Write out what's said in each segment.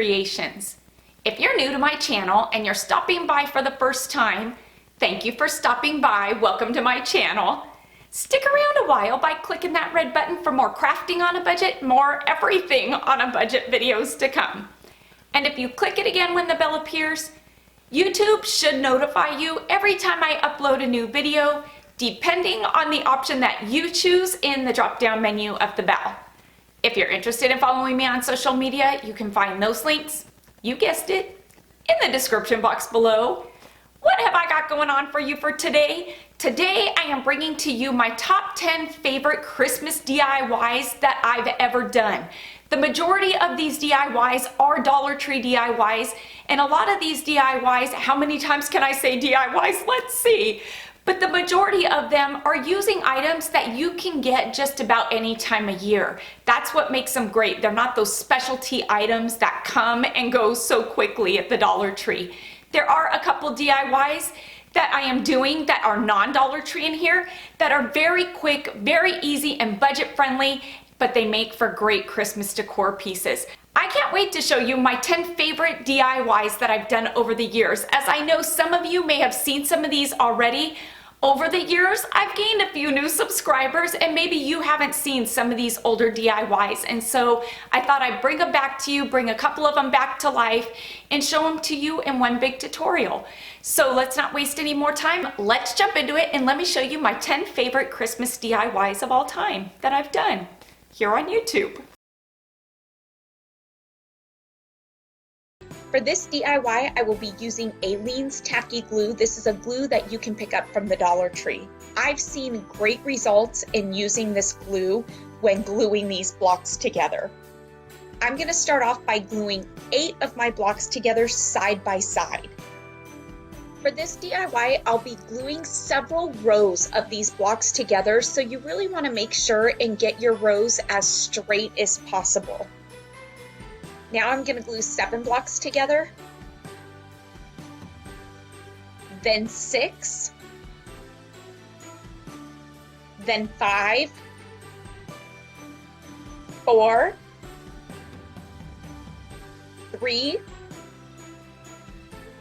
creations. If you're new to my channel and you're stopping by for the first time, thank you for stopping by. Welcome to my channel. Stick around a while by clicking that red button for more crafting on a budget, more everything on a budget videos to come. And if you click it again when the bell appears, YouTube should notify you every time I upload a new video, depending on the option that you choose in the drop-down menu of the bell. If you're interested in following me on social media, you can find those links, you guessed it, in the description box below. What have I got going on for you for today? Today I am bringing to you my top 10 favorite Christmas DIYs that I've ever done. The majority of these DIYs are Dollar Tree DIYs, and a lot of these DIYs, how many times can I say DIYs? Let's see. But the majority of them are using items that you can get just about any time of year. That's what makes them great. They're not those specialty items that come and go so quickly at the Dollar Tree. There are a couple DIYs that I am doing that are non-Dollar Tree in here that are very quick, very easy, and budget friendly, but they make for great Christmas decor pieces. I can't wait to show you my 10 favorite DIYs that I've done over the years. As I know some of you may have seen some of these already. Over the years, I've gained a few new subscribers, and maybe you haven't seen some of these older DIYs, and so I thought I'd bring them back to you, bring a couple of them back to life, and show them to you in one big tutorial. So let's not waste any more time. Let's jump into it, and let me show you my 10 favorite Christmas DIYs of all time that I've done here on YouTube. For this DIY, I will be using Aleene's Tacky Glue. This is a glue that you can pick up from the Dollar Tree. I've seen great results in using this glue when gluing these blocks together. I'm going to start off by gluing 8 of my blocks together side by side. For this DIY, I'll be gluing several rows of these blocks together, so you really want to make sure and get your rows as straight as possible. Now I'm going to glue 7 blocks together, then 6, then 5, 4, 3,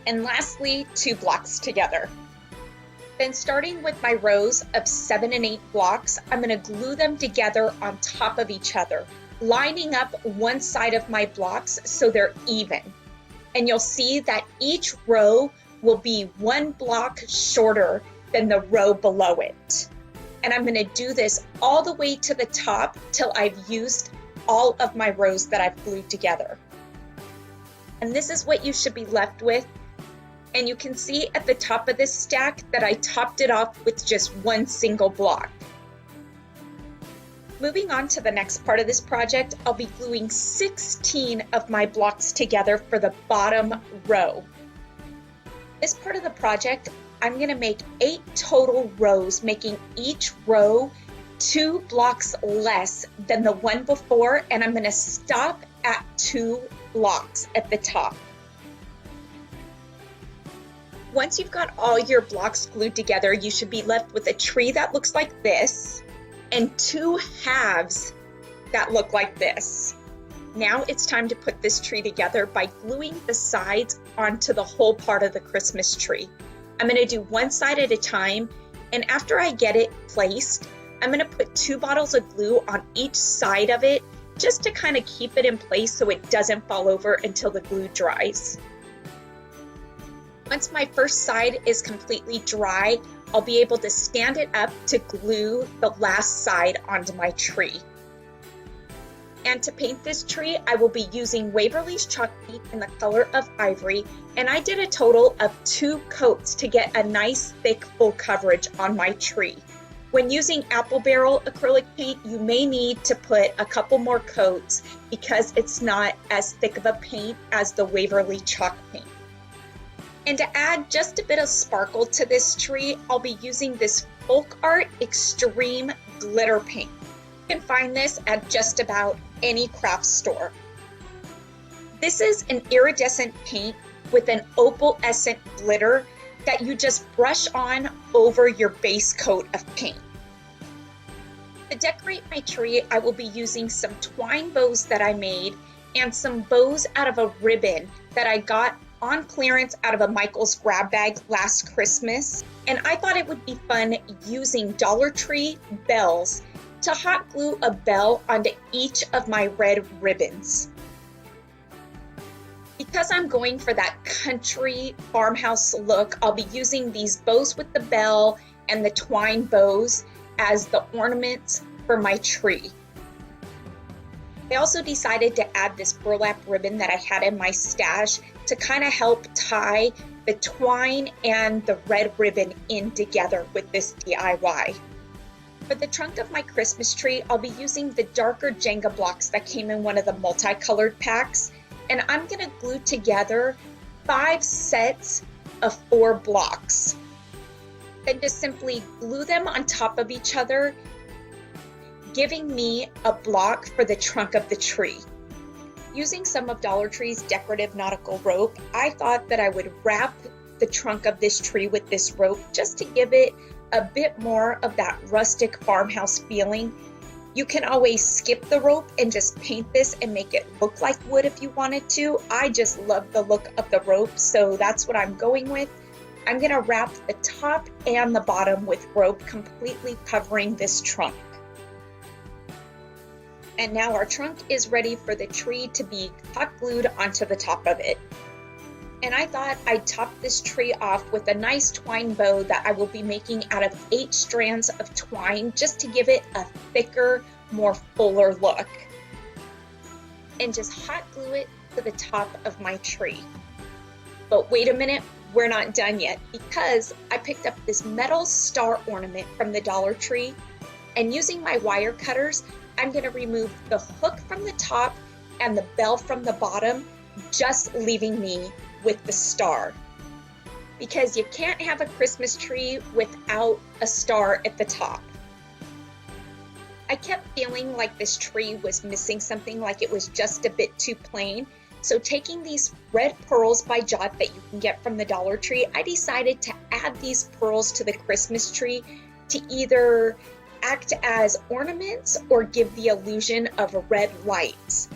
and lastly 2 blocks together. Then starting with my rows of 7 and 8 blocks, I'm going to glue them together on top of each other, lining up one side of my blocks so they're even. And you'll see that each row will be 1 block shorter than the row below it. And I'm going to do this all the way to the top till I've used all of my rows that I've glued together. And this is what you should be left with. And you can see at the top of this stack that I topped it off with just 1 single block. Moving on to the next part of this project, I'll be gluing 16 of my blocks together for the bottom row. This part of the project, I'm going to make 8 total rows, making each row 2 blocks less than the one before, and I'm going to stop at 2 blocks at the top. Once you've got all your blocks glued together, you should be left with a tree that looks like this, and 2 halves that look like this. Now it's time to put this tree together by gluing the sides onto the whole part of the Christmas tree. I'm going to do one side at a time, and after I get it placed, I'm going to put 2 bottles of glue on each side of it just to kind of keep it in place so it doesn't fall over until the glue dries. Once my first side is completely dry, I'll be able to stand it up to glue the last side onto my tree. And to paint this tree, I will be using Waverly's chalk paint in the color of ivory, and I did a total of 2 coats to get a nice thick full coverage on my tree. When using apple barrel acrylic paint, you may need to put a couple more coats because it's not as thick of a paint as the Waverly chalk paint. And to add just a bit of sparkle to this tree, I'll be using this Folk Art Extreme Glitter Paint. You can find this at just about any craft store. This is an iridescent paint with an opalescent glitter that you just brush on over your base coat of paint. To decorate my tree, I will be using some twine bows that I made and some bows out of a ribbon that I got on clearance out of a Michael's grab bag last Christmas. And I thought it would be fun using Dollar Tree bells to hot glue a bell onto each of my red ribbons. Because I'm going for that country farmhouse look, I'll be using these bows with the bell and the twine bows as the ornaments for my tree. I also decided to add this burlap ribbon that I had in my stash to kind of help tie the twine and the red ribbon in together with this DIY. For the trunk of my Christmas tree, I'll be using the darker Jenga blocks that came in one of the multicolored packs, and I'm going to glue together 5 sets of 4 blocks. Then just simply glue them on top of each other, giving me a block for the trunk of the tree. Using some of Dollar Tree's decorative nautical rope, I thought that I would wrap the trunk of this tree with this rope just to give it a bit more of that rustic farmhouse feeling. You can always skip the rope and just paint this and make it look like wood if you wanted to. I just love the look of the rope, so that's what I'm going with. I'm gonna wrap the top and the bottom with rope, completely covering this trunk. And now our trunk is ready for the tree to be hot glued onto the top of it. And I thought I'd top this tree off with a nice twine bow that I will be making out of 8 strands of twine just to give it a thicker, more fuller look. And just hot glue it to the top of my tree. But wait a minute, we're not done yet, because I picked up this metal star ornament from the Dollar Tree, and using my wire cutters, I'm going to remove the hook from the top and the bell from the bottom, just leaving me with the star. Because you can't have a Christmas tree without a star at the top. I kept feeling like this tree was missing something, like it was just a bit too plain. So taking these red pearls by Jot that you can get from the Dollar Tree, I decided to add these pearls to the Christmas tree to either act as ornaments or give the illusion of red lights.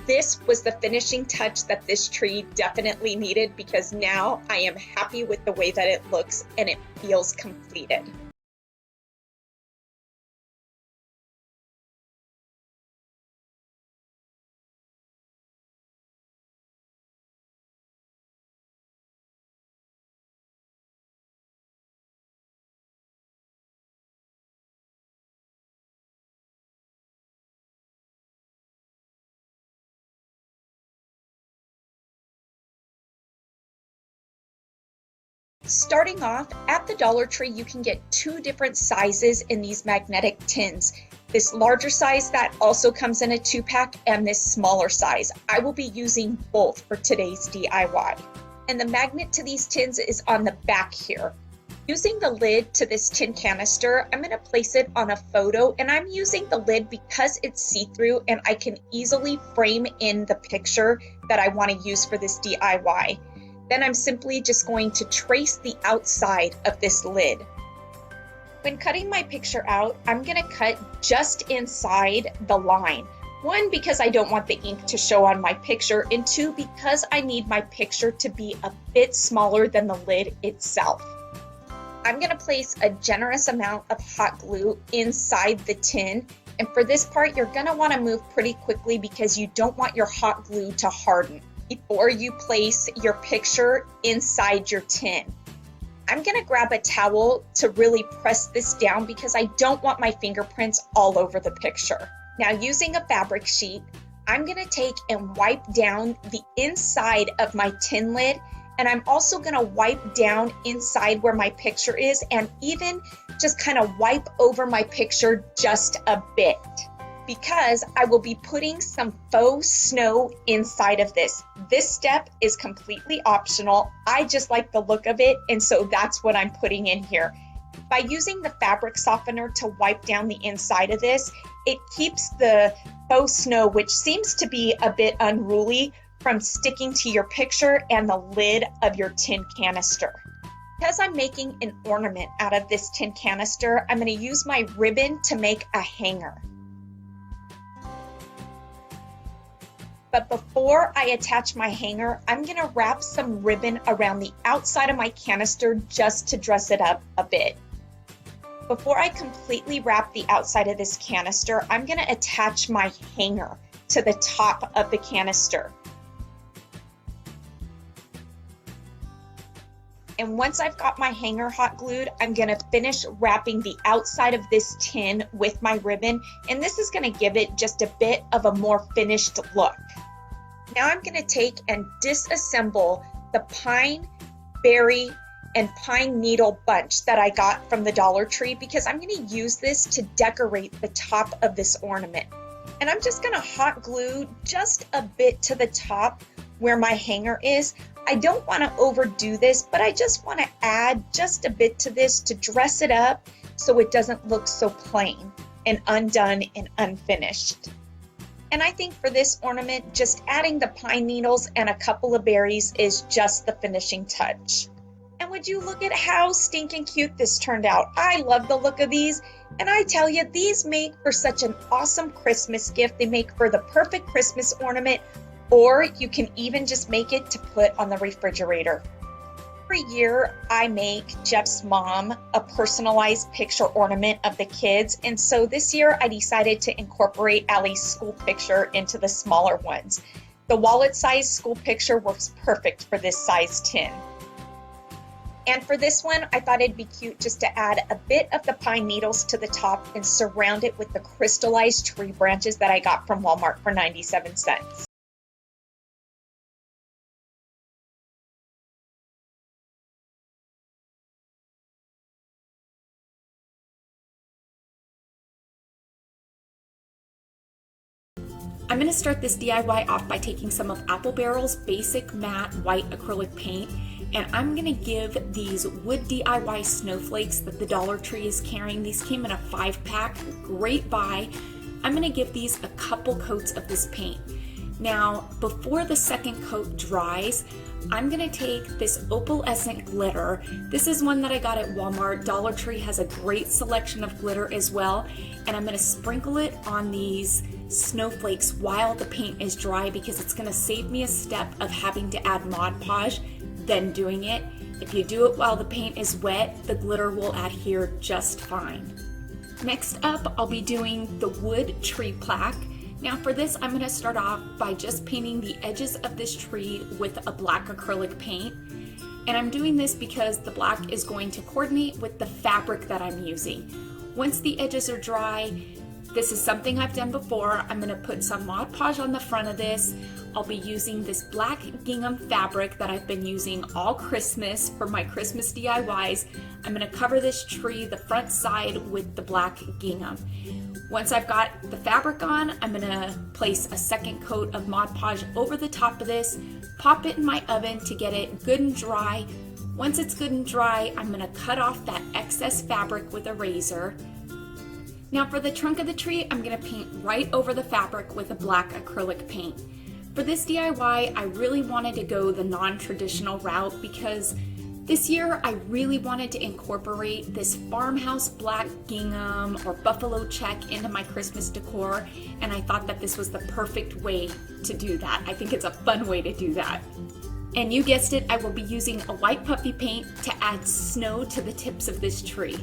This was the finishing touch that this tree definitely needed, because now I am happy with the way that it looks and it feels completed. Starting off, at the Dollar Tree, you can get 2 different sizes in these magnetic tins. This larger size that also comes in a 2-pack and this smaller size. I will be using both for today's DIY. And the magnet to these tins is on the back here. Using the lid to this tin canister, I'm going to place it on a photo, and I'm using the lid because it's see-through and I can easily frame in the picture that I want to use for this DIY. Then I'm simply just going to trace the outside of this lid. When cutting my picture out, I'm going to cut just inside the line. 1, because I don't want the ink to show on my picture, and 2, because I need my picture to be a bit smaller than the lid itself. I'm going to place a generous amount of hot glue inside the tin, and for this part, you're going to want to move pretty quickly because you don't want your hot glue to harden before you place your picture inside your tin. I'm going to grab a towel to really press this down because I don't want my fingerprints all over the picture. Now, using a fabric sheet, I'm going to take and wipe down the inside of my tin lid, and I'm also going to wipe down inside where my picture is, and even just kind of wipe over my picture just a bit, because I will be putting some faux snow inside of this. This step is completely optional. I just like the look of it, and so that's what I'm putting in here. By using the fabric softener to wipe down the inside of this, it keeps the faux snow, which seems to be a bit unruly, from sticking to your picture and the lid of your tin canister. Because I'm making an ornament out of this tin canister, I'm going to use my ribbon to make a hanger. But before I attach my hanger, I'm gonna wrap some ribbon around the outside of my canister just to dress it up a bit. Before I completely wrap the outside of this canister, I'm gonna attach my hanger to the top of the canister. And once I've got my hanger hot glued, I'm gonna finish wrapping the outside of this tin with my ribbon, and this is gonna give it just a bit of a more finished look. Now I'm gonna take and disassemble the pine, berry, and pine needle bunch that I got from the Dollar Tree because I'm gonna use this to decorate the top of this ornament. And I'm just gonna hot glue just a bit to the top where my hanger is. I don't want to overdo this, but I just want to add just a bit to this to dress it up so it doesn't look so plain and undone and unfinished. And I think for this ornament, just adding the pine needles and a couple of berries is just the finishing touch. And would you look at how stinking cute this turned out? I love the look of these, and I tell you, these make for such an awesome Christmas gift. They make for the perfect Christmas ornament, or you can even just make it to put on the refrigerator. Every year I make Jeff's mom a personalized picture ornament of the kids, and so this year I decided to incorporate Allie's school picture into the smaller ones. The wallet size school picture works perfect for this size tin. And for this one, I thought it'd be cute just to add a bit of the pine needles to the top and surround it with the crystallized tree branches that I got from Walmart for 97 cents. I'm going to start this DIY off by taking some of Apple Barrel's basic matte white acrylic paint, and I'm going to give these wood DIY snowflakes that the Dollar Tree is carrying. These came in a 5-pack, great buy. I'm going to give these a couple coats of this paint. Now, before the second coat dries, I'm going to take this opalescent glitter. This is one that I got at Walmart. Dollar Tree has a great selection of glitter as well, and I'm going to sprinkle it on these snowflakes while the paint is dry because it's going to save me a step of having to add Mod Podge then doing it. If you do it while the paint is wet, the glitter will adhere just fine. Next up, I'll be doing the wood tree plaque. Now for this, I'm going to start off by just painting the edges of this tree with a black acrylic paint. And I'm doing this because the black is going to coordinate with the fabric that I'm using. Once the edges are dry, this is something I've done before. I'm going to put some Mod Podge on the front of this. I'll be using this black gingham fabric that I've been using all Christmas for my Christmas DIYs. I'm going to cover this tree, the front side, with the black gingham. Once I've got the fabric on, I'm going to place a second coat of Mod Podge over the top of this, pop it in my oven to get it good and dry. Once it's good and dry, I'm going to cut off that excess fabric with a razor. Now for the trunk of the tree, I'm going to paint right over the fabric with a black acrylic paint. For this DIY, I really wanted to go the non-traditional route because this year I really wanted to incorporate this farmhouse black gingham or buffalo check into my Christmas decor, and I thought that this was the perfect way to do that. I think it's a fun way to do that. And you guessed it, I will be using a white puffy paint to add snow to the tips of this tree.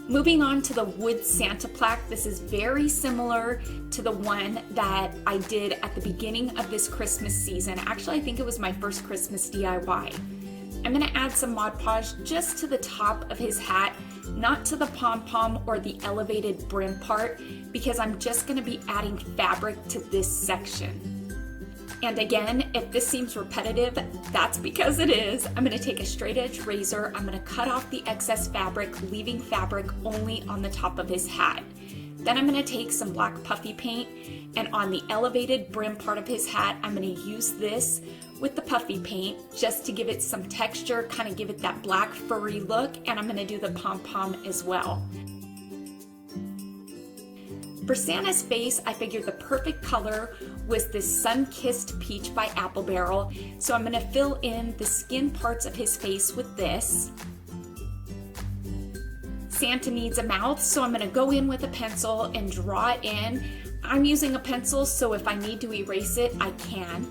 Moving on to the wood Santa plaque, this is very similar to the one that I did at the beginning of this Christmas season. Actually, I think it was my first Christmas DIY. I'm going to add some Mod Podge just to the top of his hat, not to the pom-pom or the elevated brim part, because I'm just going to be adding fabric to this section. And again, if this seems repetitive, that's because it is. I'm going to take a straight edge razor. I'm going to cut off the excess fabric, leaving fabric only on the top of his hat. Then I'm going to take some black puffy paint, and on the elevated brim part of his hat, I'm going to use this with the puffy paint just to give it some texture, kind of give it that black furry look, and I'm going to do the pom-pom as well. For Santa's face, I figured the perfect color was this Sun-Kissed Peach by Apple Barrel. So I'm gonna fill in the skin parts of his face with this. Santa needs a mouth, so I'm gonna go in with a pencil and draw it in. I'm using a pencil, so if I need to erase it, I can.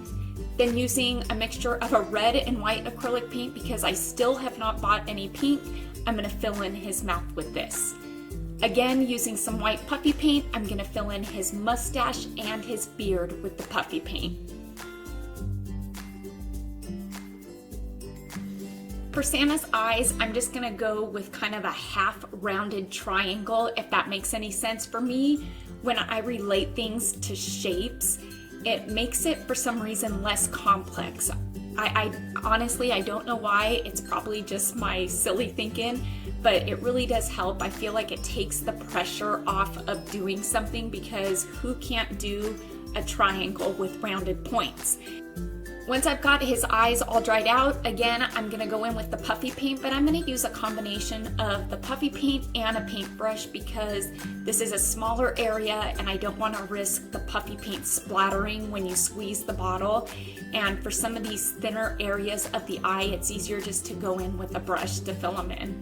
Then using a mixture of a red and white acrylic paint, because I still have not bought any pink, I'm gonna fill in his mouth with this. Again, using some white puffy paint, I'm gonna fill in his mustache and his beard with the puffy paint. For Santa's eyes, I'm just gonna go with kind of a half rounded triangle, if that makes any sense. For me, when I relate things to shapes, it makes it for some reason less complex. I honestly, I don't know why. It's probably just my silly thinking, but it really does help. I feel like it takes the pressure off of doing something, because who can't do a triangle with rounded points? Once I've got his eyes all dried out, again, I'm gonna go in with the puffy paint, but I'm gonna use a combination of the puffy paint and a paintbrush, because this is a smaller area and I don't wanna risk the puffy paint splattering when you squeeze the bottle. And for some of these thinner areas of the eye, it's easier just to go in with a brush to fill them in.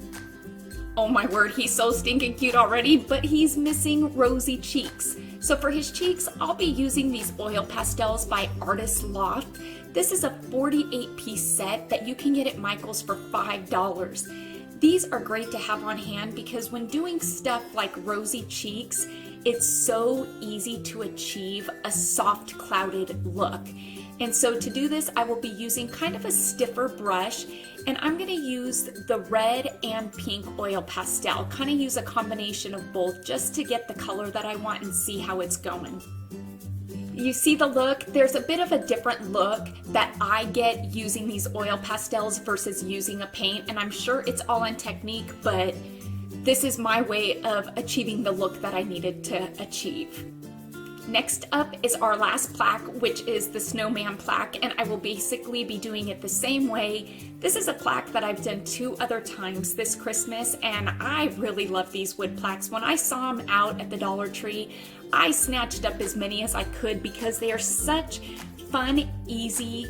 Oh my word, he's so stinking cute already, but he's missing rosy cheeks. So for his cheeks, I'll be using these oil pastels by Artist Loft. This is a 48-piece set that you can get at Michael's for $5. These are great to have on hand, because when doing stuff like rosy cheeks, it's so easy to achieve a soft clouded look. And so to do this, I will be using kind of a stiffer brush, and I'm gonna use the red and pink oil pastel, kind of use a combination of both just to get the color that I want and see how it's going. You see the look? There's a bit of a different look that I get using these oil pastels versus using a paint, and I'm sure it's all in technique, but this is my way of achieving the look that I needed to achieve. Next up is our last plaque, which is the snowman plaque, and I will basically be doing it the same way. This is a plaque that I've done 2 other times this Christmas, and I really love these wood plaques. When I saw them out at the Dollar Tree, I snatched up as many as I could, because they are such fun, easy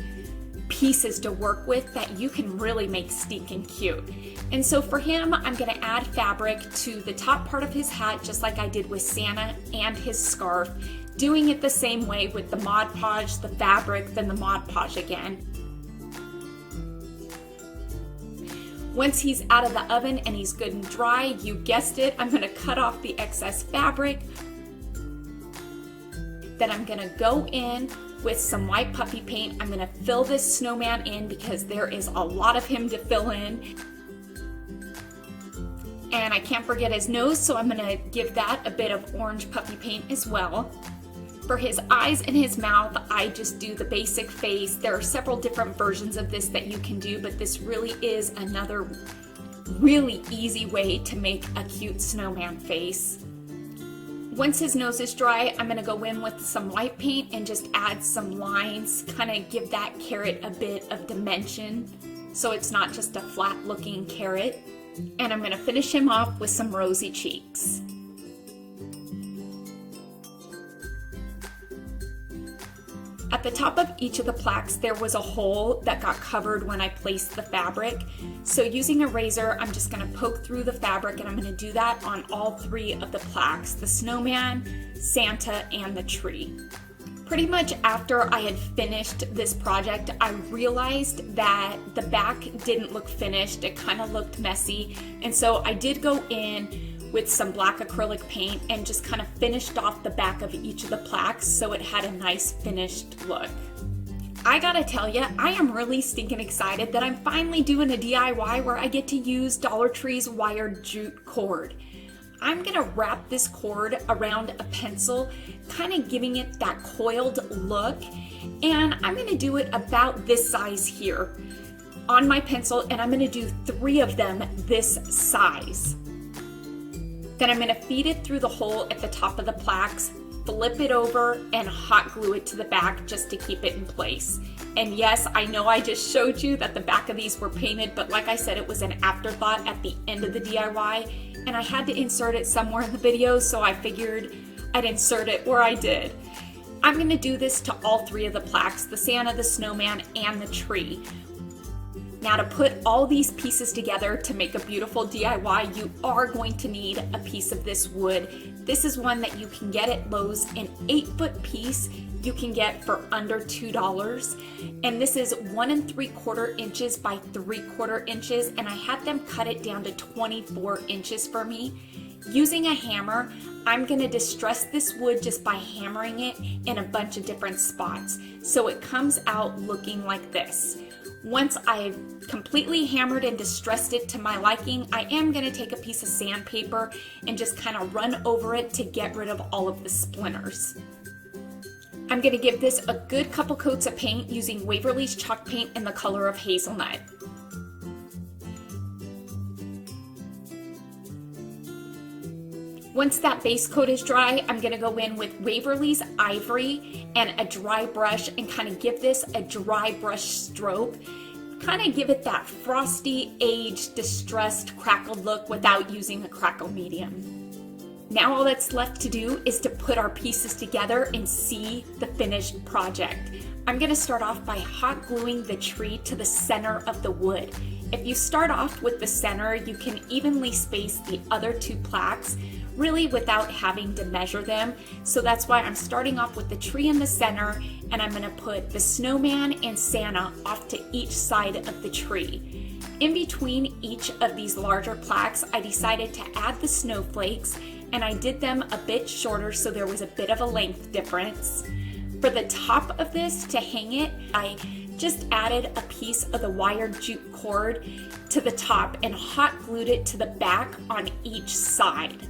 pieces to work with that you can really make stinking cute. And so for him, I'm gonna add fabric to the top part of his hat, just like I did with Santa and his scarf, doing it the same way with the Mod Podge, the fabric, then the Mod Podge again. Once he's out of the oven and he's good and dry, you guessed it, I'm gonna cut off the excess fabric. Then I'm gonna go in with some white puffy paint. I'm gonna fill this snowman in, because there is a lot of him to fill in. And I can't forget his nose, so I'm gonna give that a bit of orange puffy paint as well. For his eyes and his mouth, I just do the basic face. There are several different versions of this that you can do, but this really is another really easy way to make a cute snowman face. Once his nose is dry, I'm gonna go in with some white paint and just add some lines, kind of give that carrot a bit of dimension, so it's not just a flat looking carrot. And I'm gonna finish him off with some rosy cheeks. At the top of each of the plaques, there was a hole that got covered when I placed the fabric. So using a razor, I'm just gonna poke through the fabric, and I'm gonna do that on all 3 of the plaques, the snowman, Santa, and the tree. Pretty much after I had finished this project, I realized that the back didn't look finished. It kind of looked messy. And so I did go in with some black acrylic paint and just kind of finished off the back of each of the plaques so it had a nice finished look. I gotta tell you, I am really stinking excited that I'm finally doing a DIY where I get to use Dollar Tree's wired jute cord. I'm gonna wrap this cord around a pencil, kind of giving it that coiled look, and I'm gonna do it about this size here on my pencil, and I'm gonna do 3 of them this size. Then I'm gonna feed it through the hole at the top of the plaques, flip it over, and hot glue it to the back just to keep it in place. And yes, I know I just showed you that the back of these were painted, but like I said, it was an afterthought at the end of the DIY, and I had to insert it somewhere in the video, so I figured I'd insert it where I did. I'm going to do this to all three of the plaques, the Santa, the snowman, and the tree. Now to put all these pieces together to make a beautiful DIY, you are going to need a piece of this wood. This is one that you can get at Lowe's, an 8-foot piece you can get for under $2. And this is 1 3/4 inches by 3/4 inches, and I had them cut it down to 24 inches for me. Using a hammer, I'm going to distress this wood just by hammering it in a bunch of different spots, so it comes out looking like this. Once I've completely hammered and distressed it to my liking, I am going to take a piece of sandpaper and just kind of run over it to get rid of all of the splinters. I'm going to give this a good couple coats of paint using Waverly's chalk paint in the color of hazelnut. Once that base coat is dry, I'm going to go in with Waverly's Ivory and a dry brush and kind of give this a dry brush stroke. Kind of give it that frosty, aged, distressed, crackled look without using a crackle medium. Now all that's left to do is to put our pieces together and see the finished project. I'm going to start off by hot gluing the tree to the center of the wood. If you start off with the center, you can evenly space the other two plaques, really without having to measure them. So that's why I'm starting off with the tree in the center, and I'm going to put the snowman and Santa off to each side of the tree. In between each of these larger plaques, I decided to add the snowflakes, and I did them a bit shorter so there was a bit of a length difference. For the top of this, to hang it, I just added a piece of the wired jute cord to the top and hot glued it to the back on each side.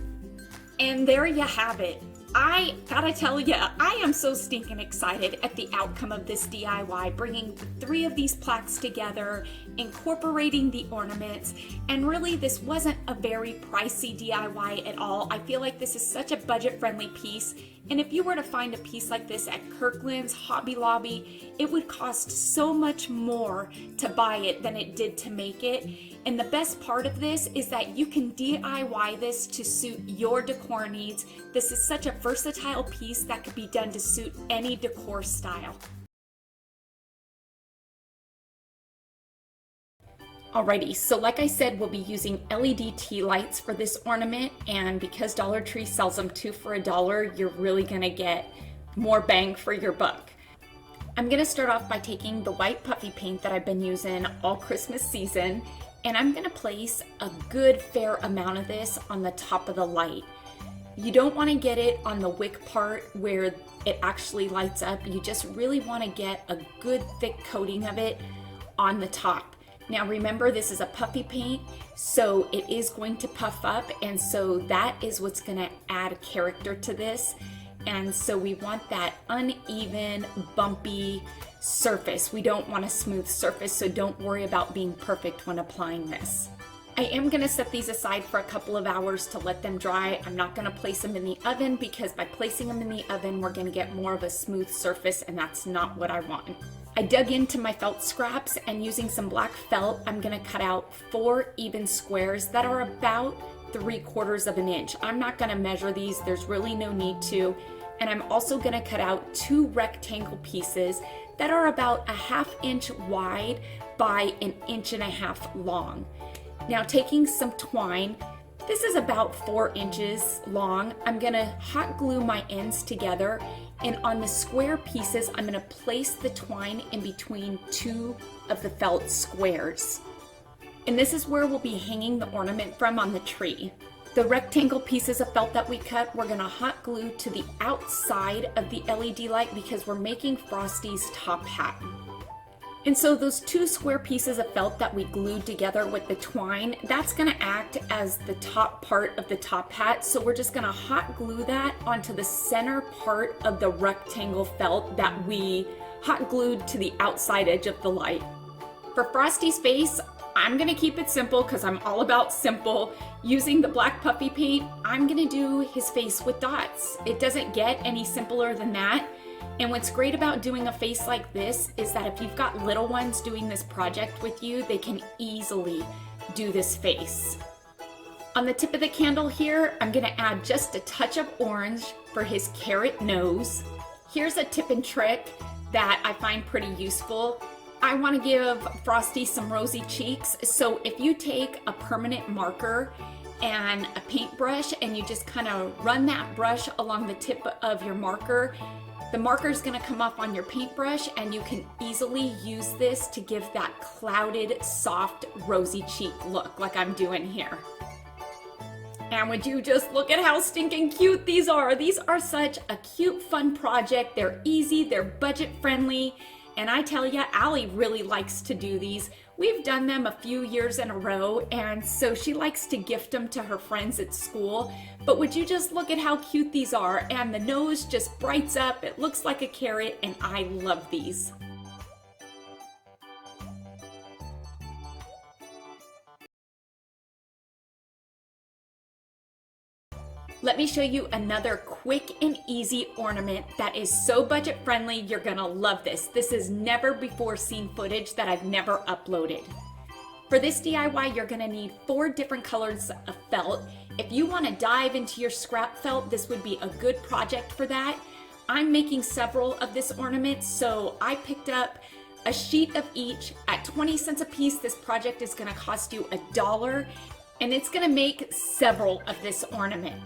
And there you have it. I gotta tell ya, I am so stinking excited at the outcome of this DIY, bringing 3 of these plaques together, incorporating the ornaments, and really this wasn't a very pricey DIY at all. I feel like this is such a budget-friendly piece, and if you were to find a piece like this at Kirkland's, Hobby Lobby, it would cost so much more to buy it than it did to make it. And the best part of this is that you can DIY this to suit your decor needs. This is such a versatile piece that could be done to suit any decor style. Alrighty, so like I said, we'll be using LED tea lights for this ornament, and because Dollar Tree sells them 2 for $1, you're really gonna get more bang for your buck. I'm gonna start off by taking the white puffy paint that I've been using all Christmas season, and I'm gonna place a good fair amount of this on the top of the light. You don't wanna get it on the wick part where it actually lights up. You just really wanna get a good thick coating of it on the top. Now remember, this is a puffy paint, so it is going to puff up, and so that is what's gonna add character to this. And so we want that uneven, bumpy surface. We don't want a smooth surface, so don't worry about being perfect when applying this. I am gonna set these aside for a couple of hours to let them dry. I'm not gonna place them in the oven because by placing them in the oven, we're gonna get more of a smooth surface, and that's not what I want. I dug into my felt scraps, and using some black felt, I'm gonna cut out 4 even squares that are about 3/4 of an inch. I'm not gonna measure these, there's really no need to. And I'm also gonna cut out 2 rectangle pieces that are about 1/2 inch wide by 1.5 inches long. Now taking some twine, this is about 4 inches long, I'm gonna hot glue my ends together, and on the square pieces, I'm gonna place the twine in between 2 of the felt squares. And this is where we'll be hanging the ornament from on the tree. The rectangle pieces of felt that we cut, we're gonna hot glue to the outside of the LED light because we're making Frosty's top hat. And so those 2 square pieces of felt that we glued together with the twine, that's gonna act as the top part of the top hat. So we're just gonna hot glue that onto the center part of the rectangle felt that we hot glued to the outside edge of the light. For Frosty's face, I'm gonna keep it simple because I'm all about simple. Using the black puffy paint, I'm gonna do his face with dots. It doesn't get any simpler than that. And what's great about doing a face like this is that if you've got little ones doing this project with you, they can easily do this face. On the tip of the candle here, I'm gonna add just a touch of orange for his carrot nose. Here's a tip and trick that I find pretty useful. I want to give Frosty some rosy cheeks, so if you take a permanent marker and a paintbrush and you just kind of run that brush along the tip of your marker, the marker is going to come off on your paintbrush and you can easily use this to give that clouded, soft, rosy cheek look like I'm doing here. And would you just look at how stinking cute these are? These are such a cute, fun project. They're easy, they're budget friendly, and I tell you, Allie really likes to do these. We've done them a few years in a row, and so she likes to gift them to her friends at school. But would you just look at how cute these are? And the nose just brights up, it looks like a carrot, and I love these. Let me show you another quick and easy ornament that is so budget friendly, you're gonna love this. This is never before seen footage that I've never uploaded. For this DIY, you're gonna need 4 different colors of felt. If you wanna dive into your scrap felt, this would be a good project for that. I'm making several of this ornament, so I picked up a sheet of each at 20 cents a piece. This project is gonna cost you $1, and it's gonna make several of this ornament.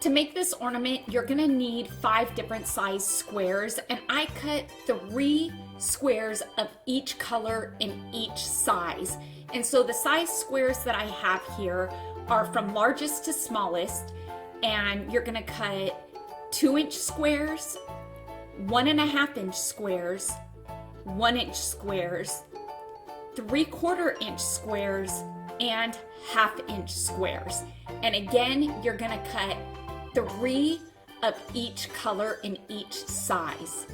To make this ornament, you're gonna need 5 different size squares, and I cut 3 squares of each color in each size. And so the size squares that I have here are from largest to smallest, and you're gonna cut 2-inch squares, 1.5-inch squares, 1-inch squares, 3/4-inch squares, and 1/2-inch squares. And again, you're gonna cut 3 of each color in each size.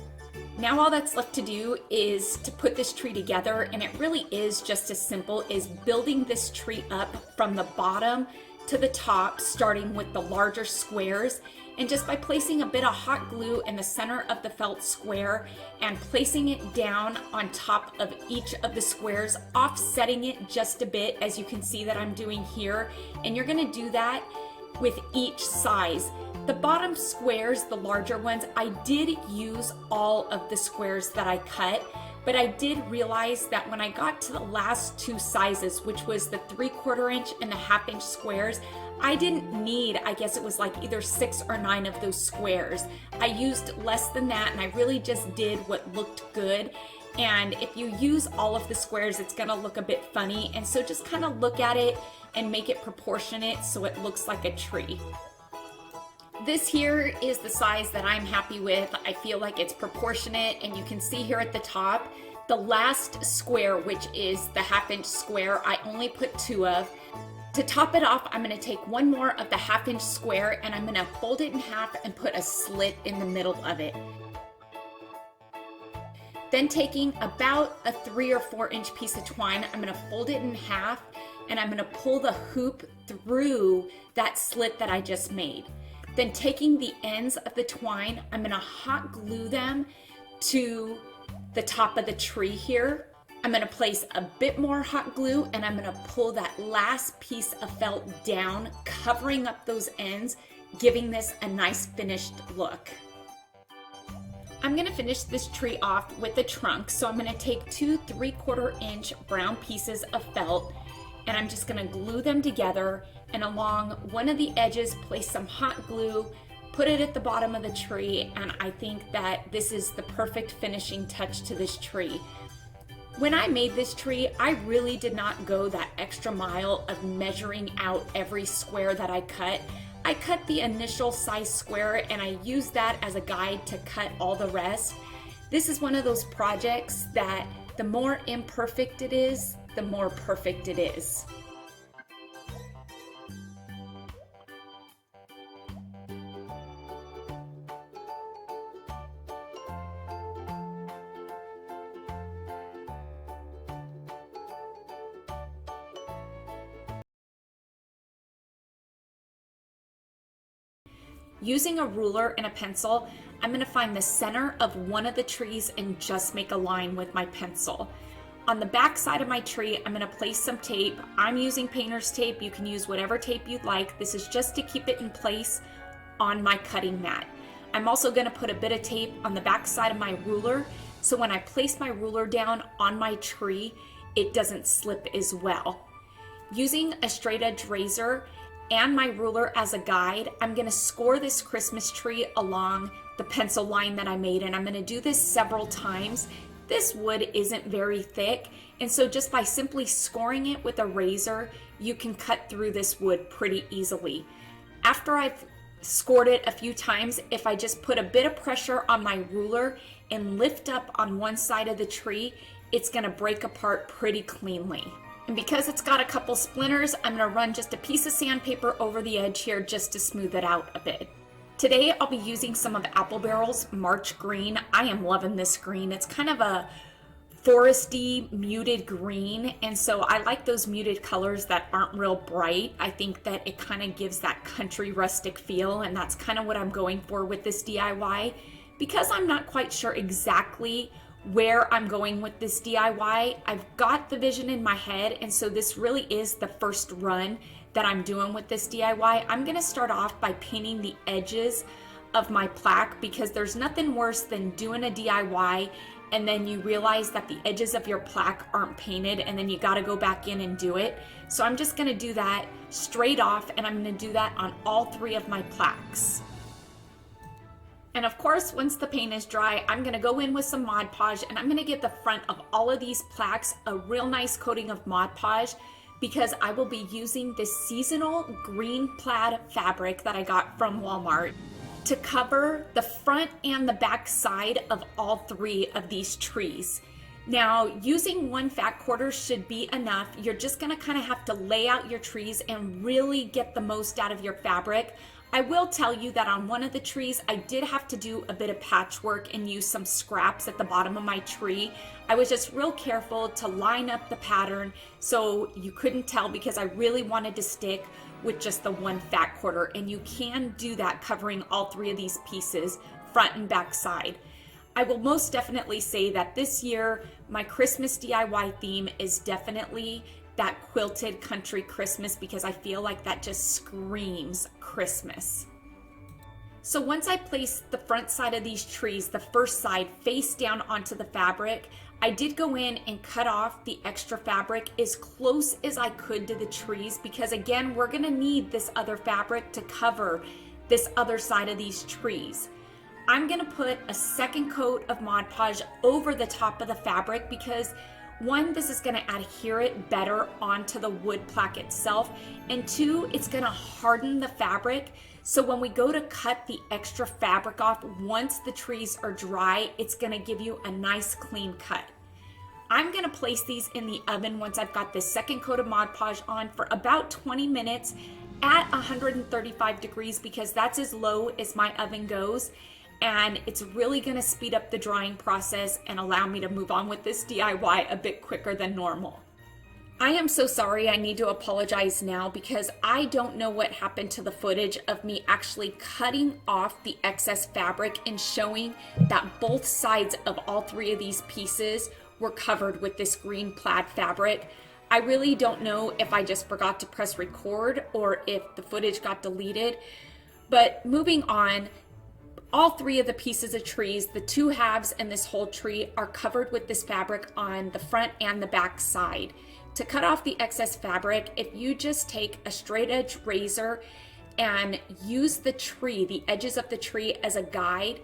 Now all that's left to do is to put this tree together, and it really is just as simple as building this tree up from the bottom to the top, starting with the larger squares. And just by placing a bit of hot glue in the center of the felt square and placing it down on top of each of the squares, offsetting it just a bit, as you can see that I'm doing here. And you're gonna do that with each size. The bottom squares, the larger ones, I did use all of the squares that I cut, but I did realize that when I got to the last 2 sizes, which was the 3/4-inch and the 1/2-inch squares, I didn't need, I guess it was like either 6 or 9 of those squares. I used less than that, and I really just did what looked good. And if you use all of the squares, it's gonna look a bit funny. And so just kind of look at it and make it proportionate so it looks like a tree. This here is the size that I'm happy with. I feel like it's proportionate, and you can see here at the top, the last square, which is the 1/2-inch square, I only put 2 of. To top it off, I'm gonna take 1 more of the 1/2-inch square, and I'm gonna fold it in half and put a slit in the middle of it. Then taking about a 3 or 4-inch piece of twine, I'm gonna fold it in half, and I'm gonna pull the hoop through that slit that I just made. Then taking the ends of the twine, I'm gonna hot glue them to the top of the tree here. I'm gonna place a bit more hot glue, and I'm gonna pull that last piece of felt down, covering up those ends, giving this a nice finished look. I'm gonna finish this tree off with the trunk, so I'm gonna take 2 3/4-inch brown pieces of felt, and I'm just gonna glue them together, and along one of the edges place some hot glue, put it at the bottom of the tree, and I think that this is the perfect finishing touch to this tree. When I made this tree, I really did not go that extra mile of measuring out every square that I cut. I cut the initial size square, and I used that as a guide to cut all the rest. This is one of those projects that the more imperfect it is, the more perfect it is. Using a ruler and a pencil, I'm going to find the center of one of the trees and just make a line with my pencil. On the back side of my tree, I'm going to place some tape. I'm using painter's tape. You can use whatever tape you'd like. This is just to keep it in place on my cutting mat. I'm also going to put a bit of tape on the back side of my ruler, so when I place my ruler down on my tree, it doesn't slip as well. Using a straight edge razor and my ruler as a guide, I'm going to score this Christmas tree along the pencil line that I made, and I'm going to do this several times. This wood isn't very thick, and so just by simply scoring it with a razor, you can cut through this wood pretty easily. After I've scored it a few times, if I just put a bit of pressure on my ruler and lift up on one side of the tree, it's going to break apart pretty cleanly. And because it's got a couple splinters, I'm going to run just a piece of sandpaper over the edge here just to smooth it out a bit. Today I'll be using some of Apple Barrel's March Green. I am loving this green. It's kind of a foresty, muted green, and so I like those muted colors that aren't real bright. I think that it kind of gives that country rustic feel, and that's kind of what I'm going for with this DIY. Because I'm not quite sure exactly where I'm going with this DIY, I've got the vision in my head, and so this really is the first run that I'm doing with this DIY. I'm going to start off by painting the edges of my plaque, because there's nothing worse than doing a DIY and then you realize that the edges of your plaque aren't painted, and then you got to go back in and do it. So I'm just going to do that straight off, and I'm going to do that on all 3 of my plaques. And of course, once the paint is dry, I'm going to go in with some Mod Podge, and I'm going to give the front of all of these plaques a real nice coating of Mod Podge, because I will be using this seasonal green plaid fabric that I got from Walmart to cover the front and the back side of all 3 of these trees. Now, using 1 fat quarter should be enough. You're just going to kind of have to lay out your trees and really get the most out of your fabric. I will tell you that on one of the trees, I did have to do a bit of patchwork and use some scraps at the bottom of my tree. I was just real careful to line up the pattern so you couldn't tell, because I really wanted to stick with just the 1 fat quarter, and you can do that covering all 3 of these pieces, front and back side. I will most definitely say that this year, my Christmas DIY theme is definitely that quilted country Christmas, because I feel like that just screams Christmas. So once I placed the front side of these trees, the first side face down onto the fabric, I did go in and cut off the extra fabric as close as I could to the trees, because again, we're gonna need this other fabric to cover this other side of these trees. I'm gonna put a second coat of Mod Podge over the top of the fabric, because 1, this is gonna adhere it better onto the wood plaque itself, and 2, it's gonna harden the fabric. So when we go to cut the extra fabric off, once the trees are dry, it's gonna give you a nice clean cut. I'm gonna place these in the oven once I've got this second coat of Mod Podge on for about 20 minutes at 135 degrees, because that's as low as my oven goes. And it's really gonna speed up the drying process and allow me to move on with this DIY a bit quicker than normal. I am so sorry, I need to apologize now, because I don't know what happened to the footage of me actually cutting off the excess fabric and showing that both sides of all 3 of these pieces were covered with this green plaid fabric. I really don't know if I just forgot to press record or if the footage got deleted, but moving on, all 3 of the pieces of trees, the 2 halves and this whole tree, are covered with this fabric on the front and the back side. To cut off the excess fabric, if you just take a straight edge razor and use the tree, the edges of the tree as a guide,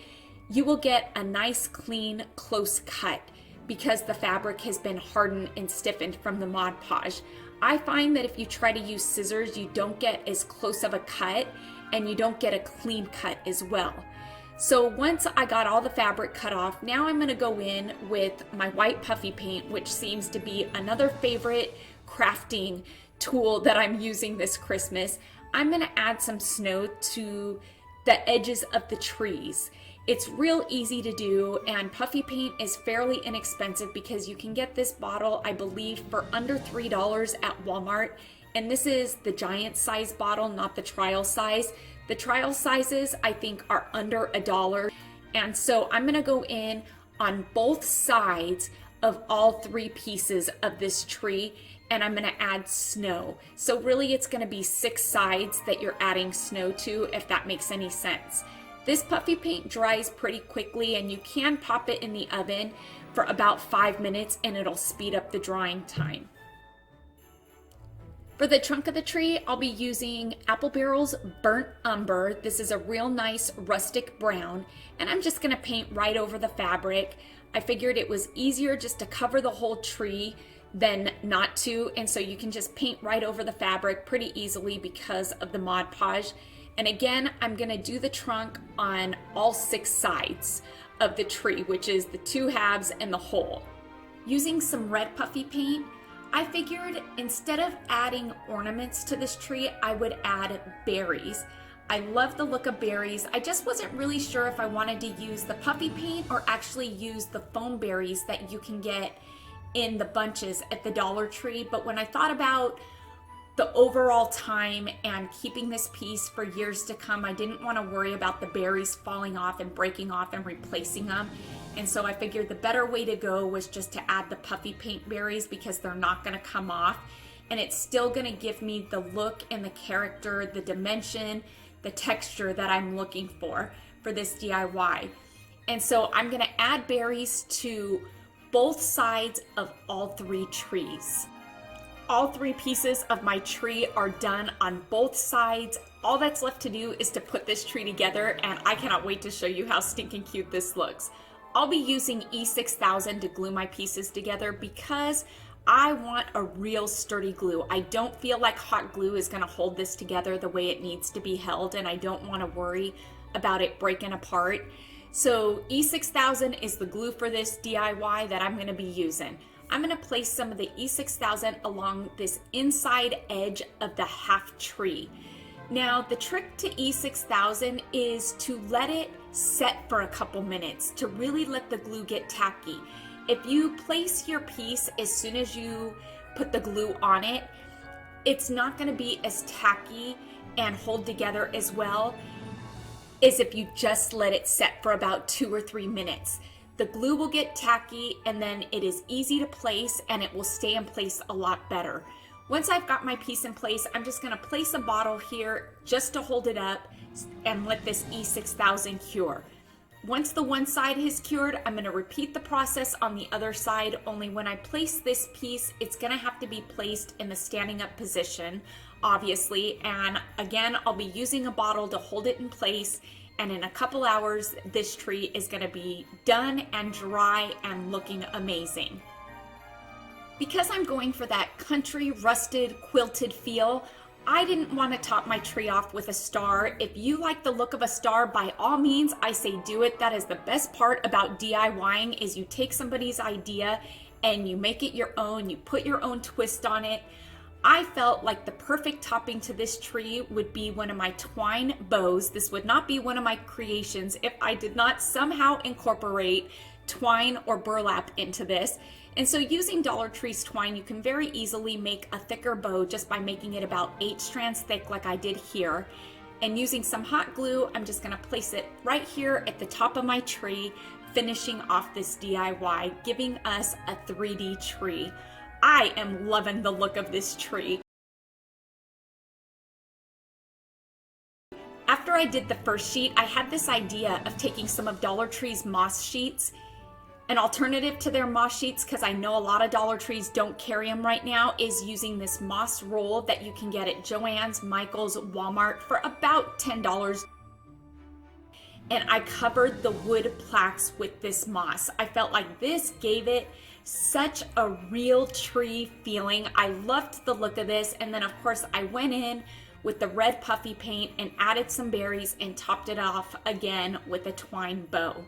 you will get a nice, clean, close cut, because the fabric has been hardened and stiffened from the Mod Podge. I find that if you try to use scissors, you don't get as close of a cut, and you don't get a clean cut as well. So once I got all the fabric cut off, now I'm gonna go in with my white puffy paint, which seems to be another favorite crafting tool that I'm using this Christmas. I'm gonna add some snow to the edges of the trees. It's real easy to do, and puffy paint is fairly inexpensive, because you can get this bottle, I believe, for under $3 at Walmart. And this is the giant size bottle, not the trial size. The trial sizes, I think, are under $1. And so I'm gonna go in on both sides of all 3 pieces of this tree, and I'm gonna add snow. So really it's gonna be 6 sides that you're adding snow to, if that makes any sense. This puffy paint dries pretty quickly, and you can pop it in the oven for about 5 minutes and it'll speed up the drying time. For the trunk of the tree, I'll be using Apple Barrel's Burnt Umber. This is a real nice rustic brown, and I'm just gonna paint right over the fabric. I figured it was easier just to cover the whole tree than not to, and so you can just paint right over the fabric pretty easily because of the Mod Podge. And again, I'm gonna do the trunk on all 6 sides of the tree, which is the 2 halves and the whole. Using some red puffy paint, I figured instead of adding ornaments to this tree, I would add berries. I love the look of berries. I just wasn't really sure if I wanted to use the puffy paint or actually use the foam berries that you can get in the bunches at the Dollar Tree. But when I thought about the overall time and keeping this piece for years to come, I didn't want to worry about the berries falling off and breaking off and replacing them. And so I figured the better way to go was just to add the puffy paint berries because they're not going to come off. And it's still going to give me the look and the character, the dimension, the texture that I'm looking for this DIY. And so I'm going to add berries to both sides of all 3 trees. All 3 pieces of my tree are done on both sides. All that's left to do is to put this tree together, and I cannot wait to show you how stinking cute this looks. I'll be using E6000 to glue my pieces together because I want a real sturdy glue. I don't feel like hot glue is going to hold this together the way it needs to be held, and I don't want to worry about it breaking apart. So E6000 is the glue for this DIY that I'm going to be using. I'm going to place some of the E6000 along this inside edge of the half tree. Now, the trick to E6000 is to let it set for a couple minutes to really let the glue get tacky. If you place your piece as soon as you put the glue on it, it's not going to be as tacky and hold together as well as if you just let it set for about 2 or 3 minutes. The glue will get tacky and then it is easy to place and it will stay in place a lot better. Once I've got my piece in place, I'm just going to place a bottle here just to hold it up and let this E6000 cure. Once the one side has cured, I'm going to repeat the process on the other side, only when I place this piece, it's going to have to be placed in the standing up position, obviously, and again, I'll be using a bottle to hold it in place, and in a couple hours, this tree is going to be done and dry and looking amazing. Because I'm going for that country rusted quilted feel, I didn't want to top my tree off with a star. If you like the look of a star, by all means, I say do it. That is the best part about DIYing, is you take somebody's idea and you make it your own, you put your own twist on it. I felt like the perfect topping to this tree would be one of my twine bows. This would not be one of my creations if I did not somehow incorporate twine or burlap into this. And so using Dollar Tree's twine, you can very easily make a thicker bow just by making it about 8 strands thick like I did here. And using some hot glue, I'm just gonna place it right here at the top of my tree, finishing off this DIY, giving us a 3D tree. I am loving the look of this tree. After I did the first sheet, I had this idea of taking some of Dollar Tree's moss sheets. An alternative to their moss sheets, because I know a lot of Dollar Trees don't carry them right now, is using this moss roll that you can get at Joann's, Michael's, Walmart for about $10. And I covered the wood plaques with this moss. I felt like this gave it such a real tree feeling. I loved the look of this. And then of course I went in with the red puffy paint and added some berries and topped it off again with a twine bow.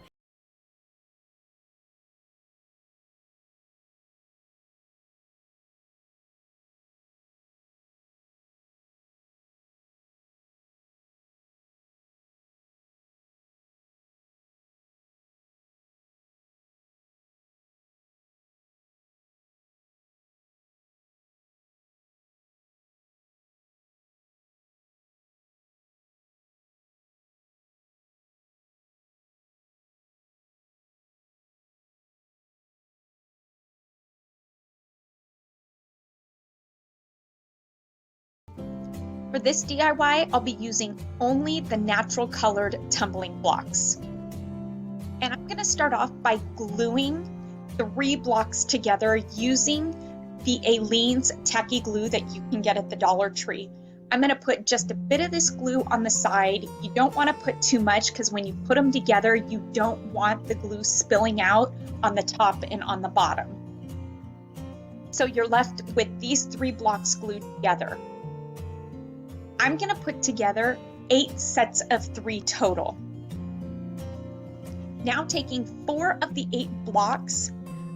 For this DIY, I'll be using only the natural colored tumbling blocks. And I'm gonna start off by gluing 3 blocks together using the Aleene's tacky glue that you can get at the Dollar Tree. I'm gonna put just a bit of this glue on the side. You don't wanna put too much because when you put them together, you don't want the glue spilling out on the top and on the bottom. So you're left with these 3 blocks glued together. I'm gonna put together 8 sets of 3 total. Now taking 4 of the 8 blocks,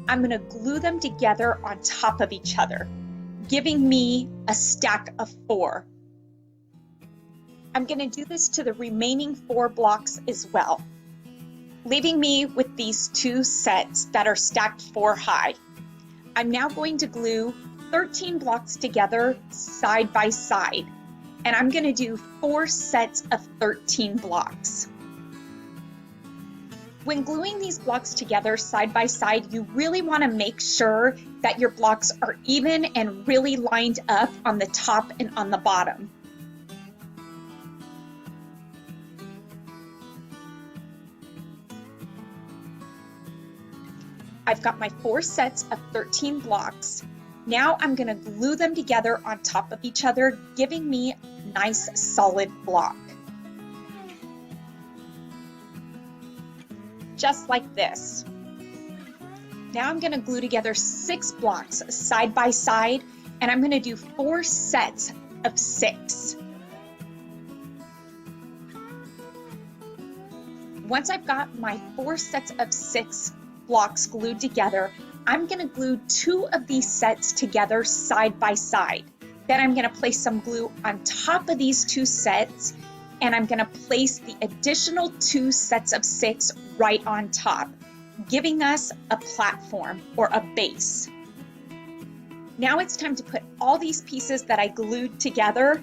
I'm gonna glue them together on top of each other, giving me a stack of 4. I'm gonna do this to the remaining 4 blocks as well, leaving me with these 2 sets that are stacked 4 high. I'm now going to glue 13 blocks together side by side, and I'm gonna do 4 sets of 13 blocks. When gluing these blocks together side by side, you really want to make sure that your blocks are even and really lined up on the top and on the bottom. I've got my 4 sets of 13 blocks. Now I'm going to glue them together on top of each other, giving me a nice solid block. Just like this. Now I'm going to glue together 6 blocks side by side, and I'm going to do 4 sets of 6. Once I've got my 4 sets of 6 blocks glued together, I'm going to glue 2 of these sets together side by side. Then I'm going to place some glue on top of these 2 sets, and I'm going to place the additional 2 sets of 6 right on top, giving us a platform or a base. Now it's time to put all these pieces that I glued together.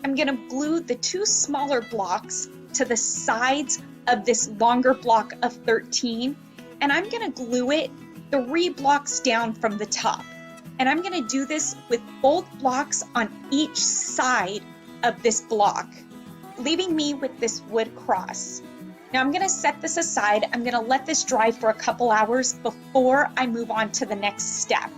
I'm going to glue the 2 smaller blocks to the sides of this longer block of 13, and I'm going to glue it 3 blocks down from the top. And I'm going to do this with both blocks on each side of this block, leaving me with this wood cross. Now I'm going to set this aside. I'm going to let this dry for a couple hours before I move on to the next step.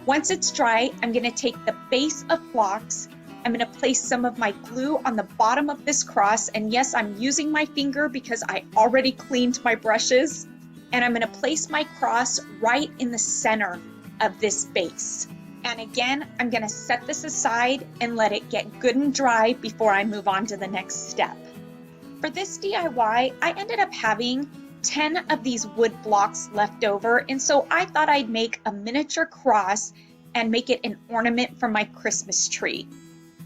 Once it's dry, I'm going to take the base of blocks. I'm going to place some of my glue on the bottom of this cross, and yes, I'm using my finger because I already cleaned my brushes, and I'm going to place my cross right in the center of this base. And again, I'm going to set this aside and let it get good and dry before I move on to the next step. For this DIY, I ended up having 10 of these wood blocks left over, and so I thought I'd make a miniature cross and make it an ornament for my Christmas tree.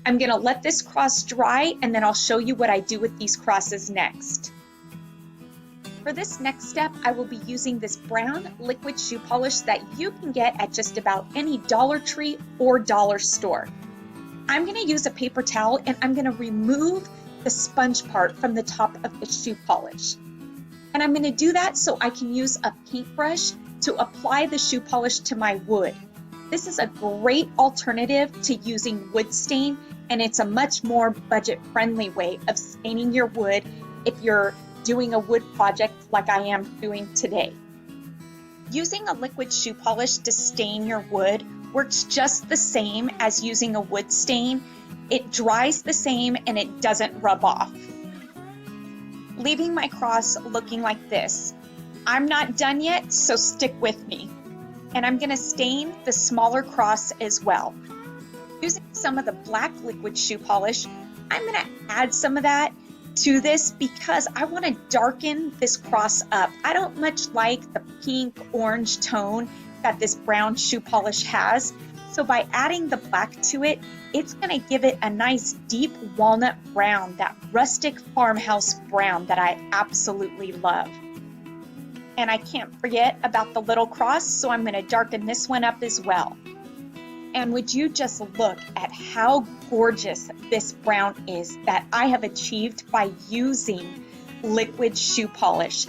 I'm going to let this cross dry, and then I'll show you what I do with these crosses next. For this next step, I will be using this brown liquid shoe polish that you can get at just about any Dollar Tree or dollar store. I'm going to use a paper towel, and I'm going to remove the sponge part from the top of the shoe polish. And I'm going to do that so I can use a paintbrush to apply the shoe polish to my wood. This is a great alternative to using wood stain, and it's a much more budget-friendly way of staining your wood if you're doing a wood project like I am doing today. Using a liquid shoe polish to stain your wood works just the same as using a wood stain. It dries the same and it doesn't rub off, leaving my cross looking like this. I'm not done yet, so stick with me. And I'm going to stain the smaller cross as well. Using some of the black liquid shoe polish, I'm going to add some of that to this because I want to darken this cross up. I don't much like the pink orange tone that this brown shoe polish has. So by adding the black to it, it's going to give it a nice deep walnut brown, that rustic farmhouse brown that I absolutely love. And I can't forget about the little cross, so I'm going to darken this one up as well. And would you just look at how gorgeous this brown is that I have achieved by using liquid shoe polish.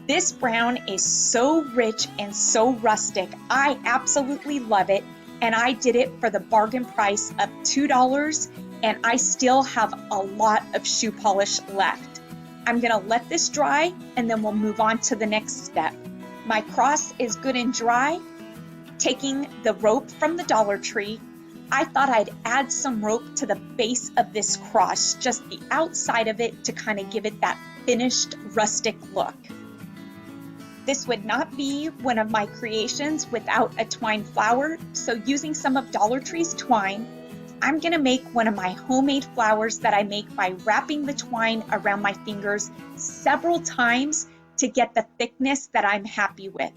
This brown is so rich and so rustic. I absolutely love it, and I did it for the bargain price of $2, and I still have a lot of shoe polish left. I'm gonna let this dry and then we'll move on to the next step. My cross is good and dry. Taking the rope from the Dollar Tree, I thought I'd add some rope to the base of this cross, just the outside of it, to kind of give it that finished rustic look. This would not be one of my creations without a twine flower, so using some of Dollar Tree's twine, I'm gonna make one of my homemade flowers that I make by wrapping the twine around my fingers several times to get the thickness that I'm happy with.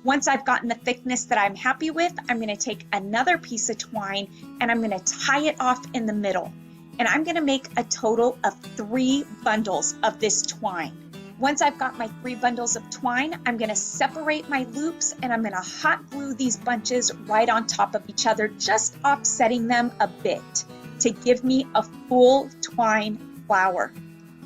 Once I've gotten the thickness that I'm happy with, I'm gonna take another piece of twine and I'm gonna tie it off in the middle. And I'm gonna make a total of 3 bundles of this twine. Once I've got my 3 bundles of twine, I'm gonna separate my loops and I'm gonna hot glue these bunches right on top of each other, just offsetting them a bit to give me a full twine flower.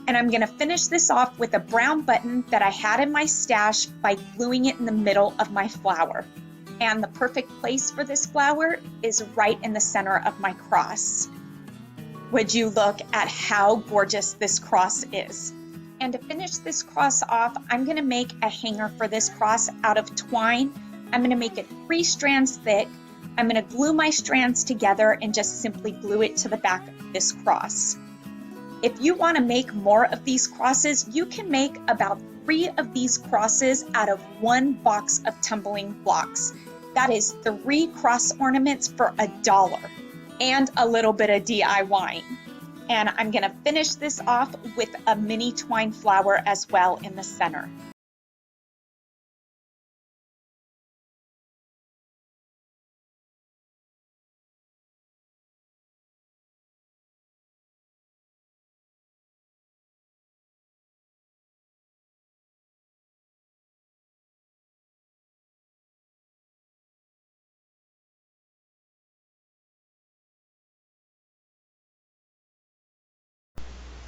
And I'm gonna finish this off with a brown button that I had in my stash by gluing it in the middle of my flower. And the perfect place for this flower is right in the center of my cross. Would you look at how gorgeous this cross is? And to finish this cross off, I'm gonna make a hanger for this cross out of twine. I'm gonna make it 3 strands thick. I'm gonna glue my strands together and just simply glue it to the back of this cross. If you wanna make more of these crosses, you can make about 3 of these crosses out of 1 box of tumbling blocks. That is 3 cross ornaments for $1 and a little bit of DIY. And I'm gonna finish this off with a mini twine flower as well in the center.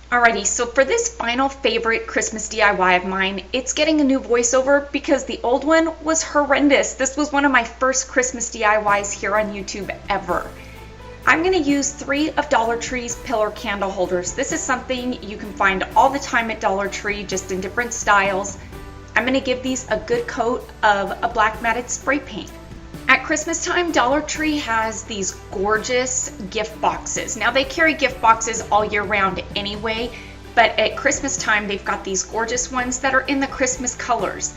Alrighty, so for this final favorite Christmas DIY of mine, it's getting a new voiceover because the old one was horrendous. This was one of my first Christmas DIYs here on YouTube ever. I'm going to use 3 of Dollar Tree's pillar candle holders. This is something you can find all the time at Dollar Tree, just in different styles. I'm going to give these a good coat of a black matted spray paint. At Christmas time, Dollar Tree has these gorgeous gift boxes. Now they carry gift boxes all year round anyway, but at Christmas time they've got these gorgeous ones that are in the Christmas colors.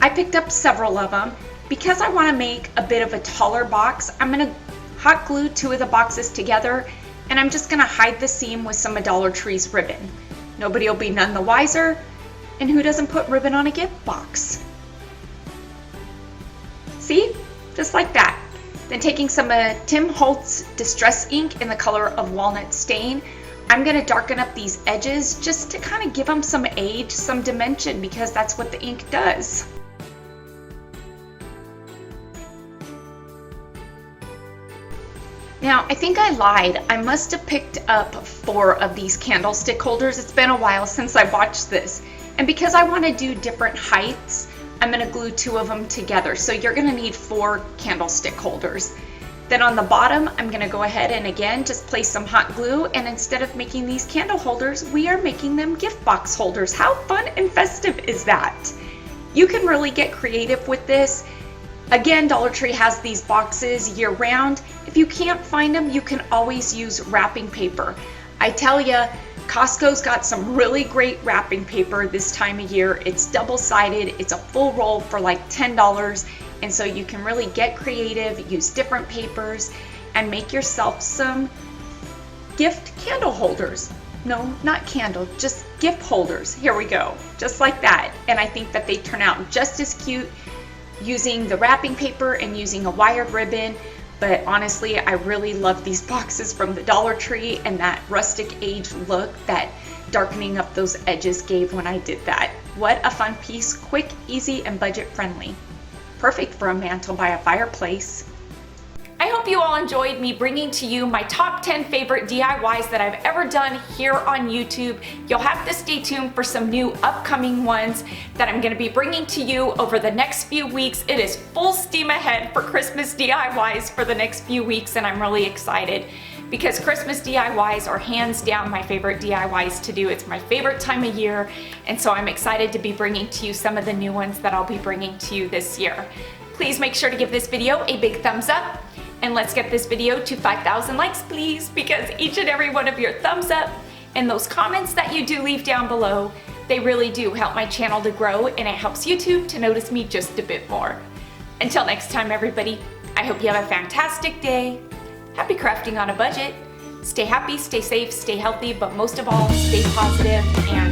I picked up several of them. Because I want to make a bit of a taller box, I'm going to hot glue 2 of the boxes together, and I'm just going to hide the seam with some of Dollar Tree's ribbon. Nobody will be none the wiser, and who doesn't put ribbon on a gift box? See? Just like that. Then taking some Tim Holtz Distress ink in the color of Walnut Stain, I'm going to darken up these edges just to kind of give them some age, some dimension, because that's what the ink does. Now, I think I lied. I must have picked up 4 of these candlestick holders. It's been a while since I watched this. And because I want to do different heights, I'm going to glue 2 of them together. So you're going to need 4 candlestick holders. Then on the bottom, I'm going to go ahead and again just place some hot glue, and instead of making these candle holders, we are making them gift box holders. How fun and festive is that? You can really get creative with this. Again, Dollar Tree has these boxes year round. If you can't find them, you can always use wrapping paper. I tell you, Costco's got some really great wrapping paper this time of year. It's double-sided, it's a full roll for like $10, and so you can really get creative, use different papers, and make yourself some gift candle holders. No, not candle, just gift holders. Here we go, just like that. And I think that they turn out just as cute using the wrapping paper and using a wired ribbon. But honestly, I really love these boxes from the Dollar Tree and that rustic age look that darkening up those edges gave when I did that. What a fun piece, quick, easy, and budget friendly. Perfect for a mantle by a fireplace. I hope you all enjoyed me bringing to you my top 10 favorite DIYs that I've ever done here on YouTube. You'll have to stay tuned for some new upcoming ones that I'm going to be bringing to you over the next few weeks. It is full steam ahead for Christmas DIYs for the next few weeks, and I'm really excited because Christmas DIYs are hands down my favorite DIYs to do. It's my favorite time of year, and so I'm excited to be bringing to you some of the new ones that I'll be bringing to you this year. Please make sure to give this video a big thumbs up. And let's get this video to 5,000 likes, please, because each and every one of your thumbs up and those comments that you do leave down below, they really do help my channel to grow, and it helps YouTube to notice me just a bit more. Until next time, everybody, I hope you have a fantastic day. Happy crafting on a budget. Stay happy, stay safe, stay healthy, but most of all, stay positive and